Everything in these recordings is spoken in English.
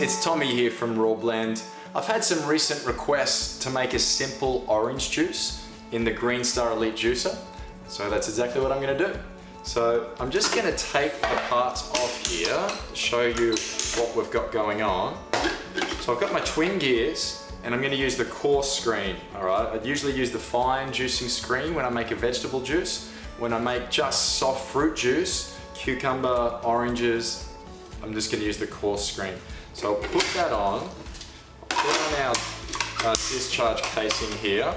it's Tommy here from Raw Blend. I've had some recent requests to make a simple orange juice in the Greenstar Elite Juicer, so that's exactly what I'm going to do. So I'm just going to take the parts off here to show you what we've got going on. So I've got my twin gears and I'm going to use the coarse screen. Alright, I usually use the fine juicing screen when I make a vegetable juice. When I make just soft fruit juice, cucumber, oranges, I'm just going to use the coarse screen. So I'll put that on, put on our discharge casing here.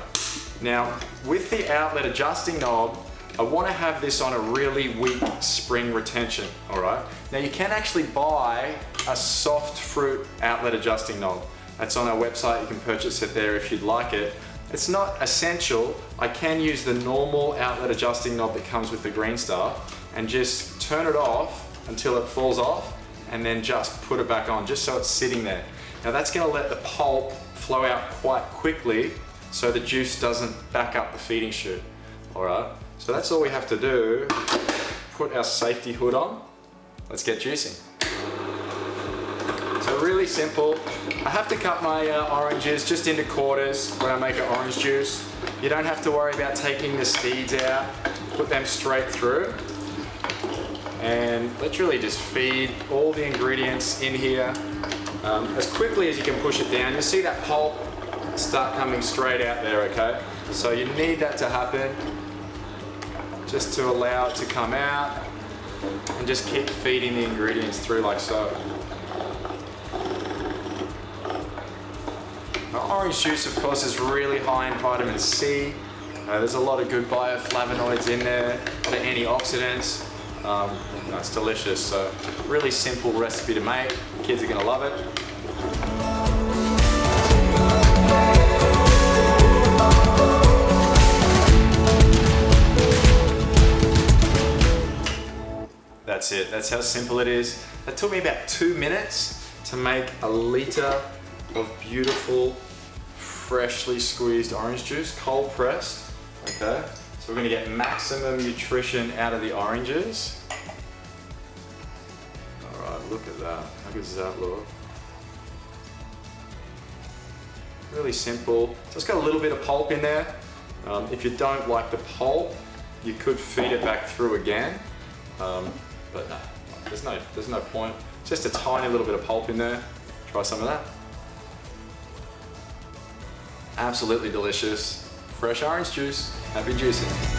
Now with the outlet adjusting knob, I want to have this on a really weak spring retention, alright? Now you can actually buy a soft fruit outlet adjusting knob. That's on our website, you can purchase it there if you'd like it. It's not essential. I can use the normal outlet adjusting knob that comes with the Greenstar and just turn it off until it falls off and then just put it back on, just so it's sitting there. Now that's going to let the pulp flow out quite quickly so the juice doesn't back up the feeding chute. Alright, so that's all we have to do. Put our safety hood on. Let's get juicing. So really simple. I have to cut my oranges just into quarters when I make an orange juice. You don't have to worry about taking the seeds out. Put them straight through. And literally just feed all the ingredients in here as quickly as you can push it down. You'll see that pulp start coming straight out there, okay? So you need that to happen just to allow it to come out, and just keep feeding the ingredients through like so. Now, orange juice, of course, is really high in vitamin C. There's a lot of good bioflavonoids in there, a lot of antioxidants. It's delicious, so really simple recipe to make. Kids are gonna love it. That's it, that's how simple it is. It took me about 2 minutes to make a litre of beautiful, freshly squeezed orange juice, cold pressed, okay? So we're gonna get maximum nutrition out of the oranges. All right, look at that. How good does that look? Really simple. So it's got a little bit of pulp in there. If you don't like the pulp, you could feed it back through again. But no, there's no point. Just a tiny little bit of pulp in there. Try some of that. Absolutely delicious. Fresh orange juice. Happy juicing.